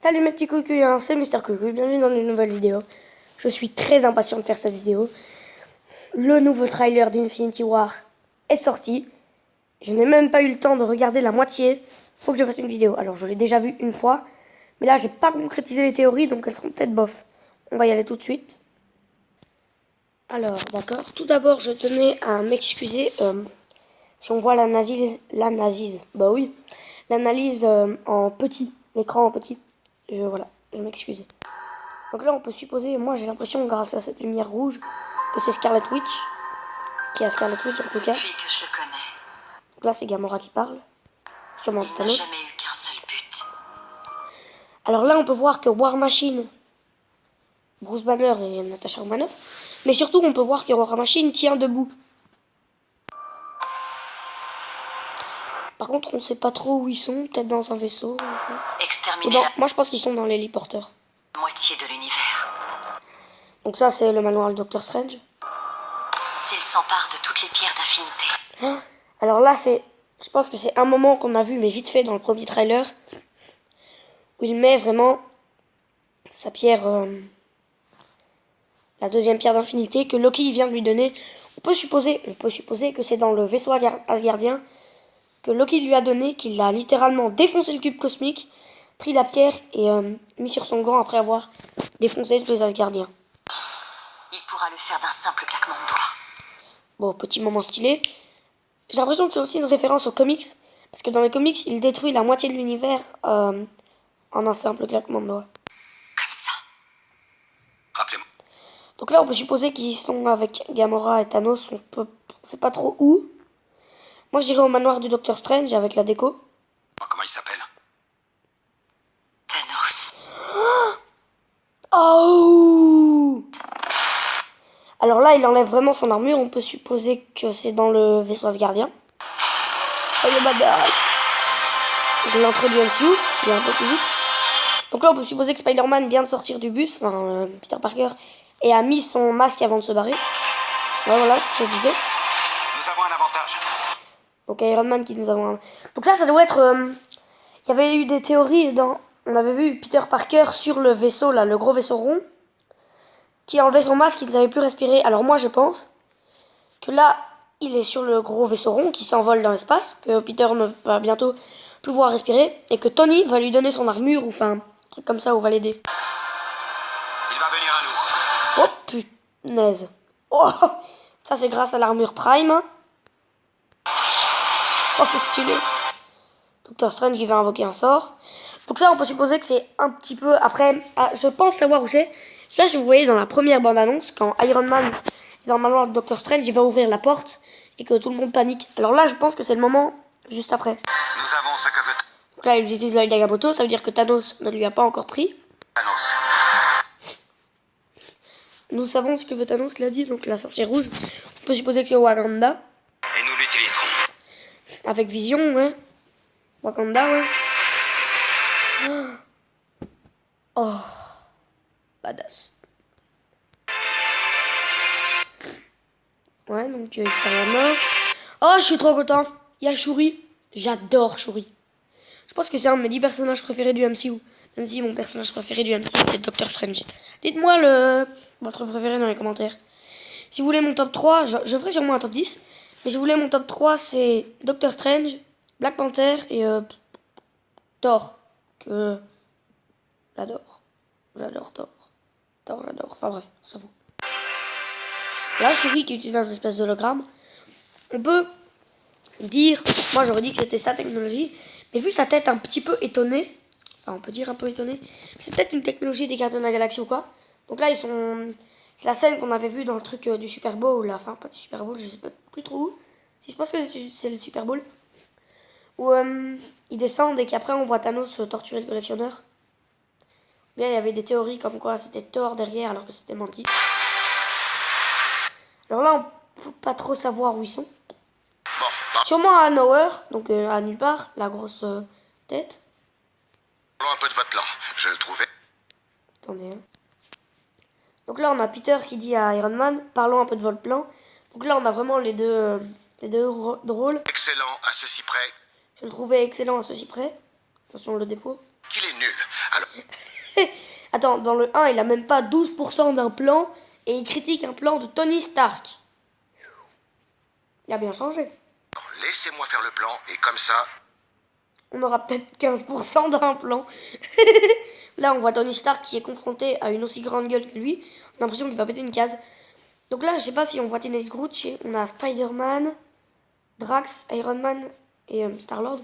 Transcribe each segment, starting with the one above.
Salut mes petits coucous, c'est Mister Coucou, bienvenue dans une nouvelle vidéo. Je suis très impatient de faire cette vidéo. Le nouveau trailer d'Infinity War est sorti. Je n'ai même pas eu le temps de regarder la moitié. Faut que je fasse une vidéo. Alors je l'ai déjà vu une fois, mais là j'ai pas concrétisé les théories, donc elles seront peut-être bof. On va y aller tout de suite. Alors d'accord, tout d'abord je tenais à m'excuser si on voit l'analyse, bah oui, l'analyse en petit, l'écran en petit. Voilà, je m'excuse. Donc là, on peut supposer, moi j'ai l'impression, grâce à cette lumière rouge, que c'est Scarlet Witch. Qui a Scarlet Witch en tout cas. Depuis que je le connais, Donc là, c'est Gamora qui parle. Sûrement il n'a Thanos. jamais eu qu'un seul but. Alors là, on peut voir que War Machine, Bruce Banner et Natasha Romanoff. Mais surtout, on peut voir que War Machine tient debout. Par contre, on sait pas trop où ils sont. Peut-être dans un vaisseau. Exterminer Moi, je pense qu'ils sont dans l'héliporteur. la moitié de l'univers. Donc ça, c'est le manoir de Doctor Strange. S'il s'empare de toutes les pierres d'affinité. Alors là, je pense que c'est un moment qu'on a vu, mais vite fait dans le premier trailer, où il met vraiment sa pierre, la deuxième pierre d'infinité que Loki vient de lui donner. On peut supposer que c'est dans le vaisseau asgardien que Loki lui a donné, qu'il a littéralement défoncé le cube cosmique, pris la pierre et mis sur son gant après avoir défoncé tous les Asgardiens. Il pourra le faire d'un simple claquement de doigts. Bon, petit moment stylé. J'ai l'impression que c'est aussi une référence aux comics, parce que dans les comics, il détruit la moitié de l'univers en un simple claquement de doigts. Comme ça. Rappelez-moi. Donc là, on peut supposer qu'ils sont avec Gamora et Thanos. On sait pas trop où. Moi, j'irai au manoir du Docteur Strange avec la déco. Comment il s'appelle? Thanos. Oh! Alors là, il enlève vraiment son armure. On peut supposer que c'est dans le vaisseau asgardien. Oh, le badass! Donc l'intro du MCU, il est un peu plus vite. Donc là, on peut supposer que Spider-Man vient de sortir du bus, enfin Peter Parker, et a mis son masque avant de se barrer. Ouais, voilà, c'est ce que je disais. Nous avons un avantage. Donc Iron Man qui nous a... Donc ça doit être... Il y avait eu des théories on avait vu Peter Parker sur le vaisseau, là, le gros vaisseau rond, qui a enlevé son masque, il ne savait plus respirer. Alors moi, je pense que là, il est sur le gros vaisseau rond qui s'envole dans l'espace, que Peter ne va bientôt plus pouvoir respirer, et que Tony va lui donner son armure, ou enfin, un truc comme ça, ou va l'aider. Il va venir à nous. Oh, punaise. Oh, ça c'est grâce à l'armure Prime. Oh, c'est stylé. Doctor Strange qui va invoquer un sort. Donc ça, on peut supposer que c'est un petit peu après... Ah, je pense savoir où c'est. Je sais pas si vous voyez dans la première bande-annonce, quand Iron Man est dans le manoir de Doctor Strange, il va ouvrir la porte et que tout le monde panique. Alors là, je pense que c'est le moment juste après. Nous avons ce que veut Donc là, il utilise l'œil d'Agamotto, ça veut dire que Thanos ne lui a pas encore pris. Thanos. Nous savons ce que veut Thanos, l'a dit, donc la sorcière rouge. On peut supposer que c'est Wakanda. Et nous l'utiliserons. Avec Vision, ouais. Wakanda, ouais. Oh, badass. Ouais, donc il serre la main. Oh, je suis trop content. Il y a Shuri. J'adore Shuri. Je pense que c'est un de mes 10 personnages préférés du MCU. Même si mon personnage préféré du MCU, c'est Doctor Strange. Dites-moi votre préféré dans les commentaires. Si vous voulez mon top 3, je ferai sûrement un top 10. Mais si vous voulez mon top 3, c'est Doctor Strange, Black Panther et Thor. Que j'adore. J'adore Thor. Thor, j'adore. Enfin bref, ça vaut. Là, Shuri qui utilise un espèce d'hologramme. On peut dire, moi j'aurais dit que c'était sa technologie, mais vu sa tête un petit peu étonnée, enfin on peut dire un peu étonnée, c'est peut-être une technologie des Gardiens de la Galaxie ou quoi. Donc là c'est la scène qu'on avait vue dans le truc du Super Bowl, là. Enfin pas du Super Bowl, je sais pas plus trop où. Si je pense que c'est le Super Bowl. Où ils descendent et qu'après on voit Thanos torturer le collectionneur. Bien il y avait des théories comme quoi c'était Thor derrière alors que c'était menti. Alors là on peut pas trop savoir où ils sont. Sûrement à Nowhere, donc à nulle part, la grosse tête. Parlons un peu de votre plan. Je le trouvais. Attendez. Hein. Donc là, on a Peter qui dit à Iron Man, parlons un peu de votre plan. Donc là, on a vraiment les deux drôles. Excellent à ceci près Je le trouvais excellent à ceci près. Attention, le défaut. qu'il est nul. Alors, Attends, dans le 1, il a même pas 12% d'un plan et il critique un plan de Tony Stark. Il a bien changé. laissez-moi faire le plan et comme ça, On aura peut-être 15% d'un plan. Là, on voit Tony Stark qui est confronté à une aussi grande gueule que lui. On a l'impression qu'il va péter une case. Donc là, je sais pas si on voit Teenage Groot. On a Spider-Man, Drax, Iron Man et Star-Lord.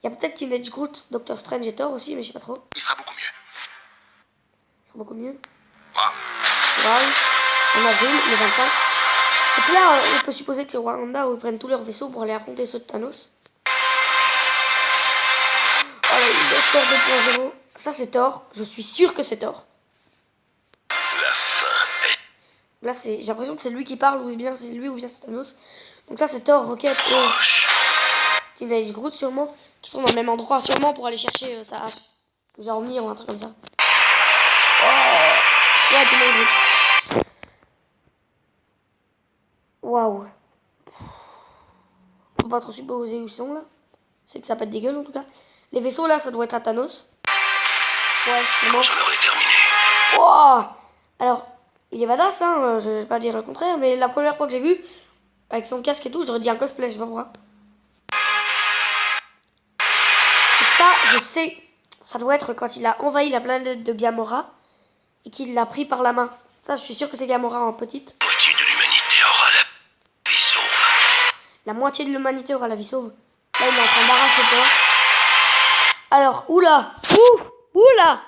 Il y a peut-être Teenage Groot, Doctor Strange et Thor aussi, mais je sais pas trop. il sera beaucoup mieux. Ça sera beaucoup mieux. Ah, Wow. En avril, le 25. Donc là, on peut supposer que c'est Wakanda où ils prennent tous leurs vaisseaux pour aller affronter ceux de Thanos. Oh là, il est Thor 2.0. Ça, c'est Thor. Je suis sûr que c'est Thor. la fin est... Là, j'ai l'impression que c'est lui qui parle, ou bien c'est lui, ou bien c'est Thanos. Donc ça, c'est Thor, Rocket et Teenage Groot, sûrement, qui sont dans le même endroit, sûrement, pour aller chercher sa hache. Genre venir ou un truc comme ça. Oh ouais, Teenage Groot. Waouh. On peut pas trop supposer où ils sont, là. C'est que ça pète des gueules, en tout cas. Les vaisseaux, là, ça doit être à Thanos. Ouais, vraiment. J'en aurais terminé. Wow. Alors, il est badass, hein, je vais pas dire le contraire, mais la première fois que j'ai vu, avec son casque et tout, j'aurais dit un cosplay, je vais voir. Donc ça, je sais, ça doit être quand il a envahi la planète de Gamora et qu'il l'a pris par la main. Ça, je suis sûr que c'est Gamora en petite. La moitié de l'humanité aura la vie sauve. La moitié de l'humanité aura la vie sauve. Là, il est en train d'arracher Thor. Alors, oula, oula.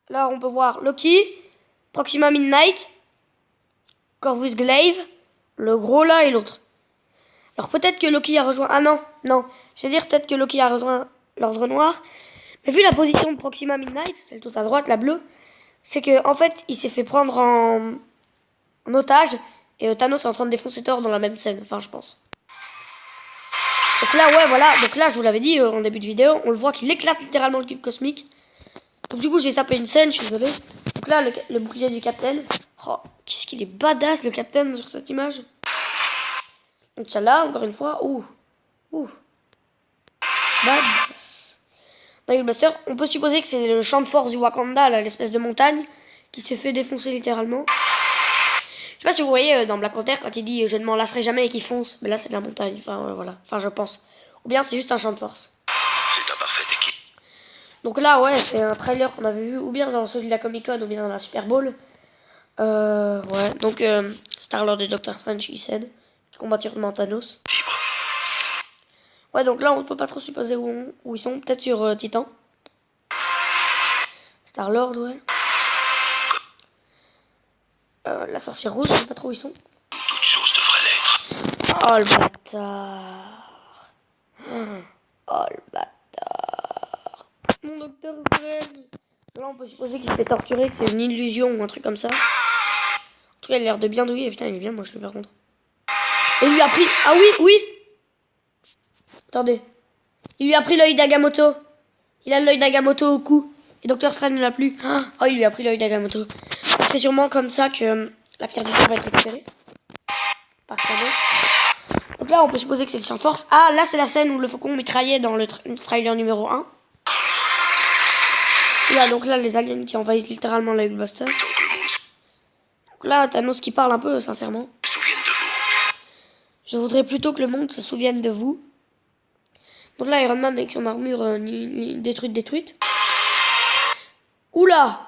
Là, on peut voir Loki, Proxima Midnight, Corvus Glaive, le gros là et l'autre. Alors peut-être que Loki a rejoint... Ah non, non. Je veux dire peut-être que Loki a rejoint l'Ordre Noir. Mais vu la position de Proxima Midnight, celle tout à droite, la bleue, c'est que en fait, il s'est fait prendre en otage. Et Thanos est en train de défoncer Thor dans la même scène. Enfin, je pense. Donc là, ouais, voilà. Donc là, je vous l'avais dit en début de vidéo, on le voit qu'il éclate littéralement le cube cosmique. Donc du coup, j'ai sapé une scène, je suis désolé. Donc là, le bouclier du Captain. Oh, qu'est-ce qu'il est badass, le Captain, sur cette image. Donc celle-là, encore une fois. Ouh. Badass. Dans Hulkbuster, on peut supposer que c'est le champ de force du Wakanda, là, l'espèce de montagne, qui s'est fait défoncer littéralement. Je sais pas si vous voyez dans Black Panther, quand il dit « je ne m'en lasserai jamais » et qu'il fonce. Mais là, c'est de la montagne. Enfin, voilà. Enfin, je pense. Ou bien c'est juste un champ de force. C'est un parfait équipe. Donc là, ouais, c'est un trailer qu'on avait vu, ou bien dans celui de la Comic Con, ou bien dans la Super Bowl. Ouais, donc Star-Lord et Doctor Strange qui cèdent, qui combattent Thanos. Ouais, donc là, on peut pas trop supposer où ils sont. Peut-être sur Titan. Star-Lord, ouais. La sorcière rouge, je sais pas trop où ils sont. Toute chose devrait l'être. Oh, le bâtard. Oh, le bâtard. Mon Docteur Strange. Là, on peut supposer qu'il se fait torturer, que c'est une illusion ou un truc comme ça. En tout cas, il a l'air de bien douiller. Putain, il est bien moche, par contre. Et il lui a pris... Ah oui. Attendez. Il lui a pris l'œil d'Agamotto. Il a l'œil d'Agamotto au cou. Et Docteur Strange ne l'a plus. Oh, il lui a pris l'œil d'Agamotto. Donc c'est sûrement comme ça que la pierre du temps va être récupérée. Par Thanos. Donc là, on peut supposer que c'est le champ de force. Ah, là, c'est la scène où le faucon mitraillait dans le trailer numéro 1. Là, donc là, les aliens qui envahissent littéralement la Hulkbuster. Donc le monde Donc là, Thanos qui parle un peu, sincèrement. se souvienne de vous. Je voudrais plutôt que le monde se souvienne de vous. Donc là, Iron Man avec son armure détruite. Oula!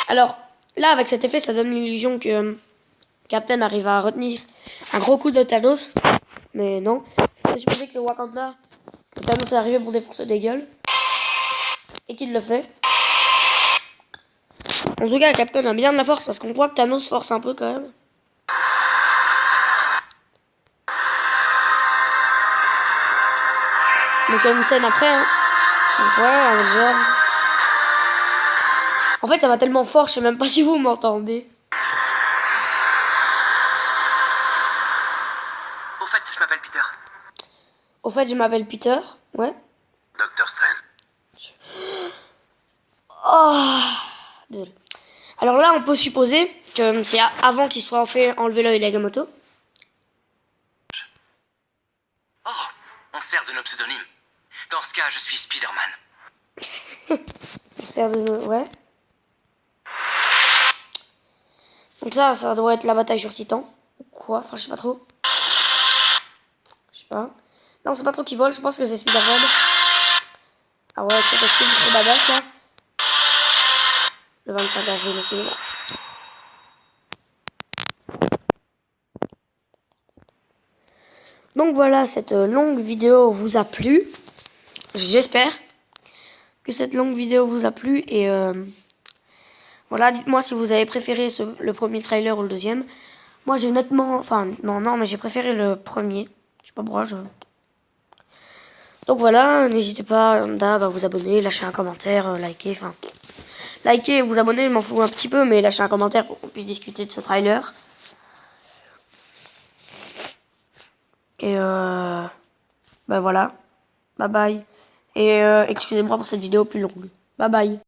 Alors, là, avec cet effet, ça donne l'illusion que Captain arrive à retenir un gros coup de Thanos. Mais non. Je supposais que c'est Wakanda. Que Thanos est arrivé pour défoncer des gueules. Et qu'il le fait. En tout cas, Captain a bien de la force parce qu'on voit que Thanos force un peu quand même. Donc il y a une scène après, hein. Donc ouais, Avengers. En fait, ça va tellement fort, je sais même pas si vous m'entendez. Au fait, je m'appelle Peter. Au fait, je m'appelle Peter, ouais. Docteur Strange. Oh, désolé. Alors là, on peut supposer que c'est avant qu'il soit fait enlever l'œil d'Agamotto. Oh, on sert de nos pseudonymes. Dans ce cas, je suis Spider-Man. sert de... Ouais. Donc ça doit être la bataille sur Titan. Ou quoi? Enfin, je sais pas trop. Je sais pas. Non, c'est pas trop qui vole. Je pense que c'est Spider-Man. Ah ouais, c'est costume trop badass là. Le 25 avril au cinéma. Donc voilà, cette longue vidéo vous a plu. J'espère que cette longue vidéo vous a plu. Et voilà, dites-moi si vous avez préféré le premier trailer ou le deuxième. Moi j'ai nettement... Enfin, non, mais j'ai préféré le premier. Je sais pas pourquoi, Donc voilà, n'hésitez pas à vous abonner, lâcher un commentaire, liker, enfin... Liker et vous abonner, je m'en fous un petit peu, mais lâchez un commentaire pour qu'on puisse discuter de ce trailer. Et bah voilà. Bye bye. Et excusez-moi pour cette vidéo plus longue. Bye bye.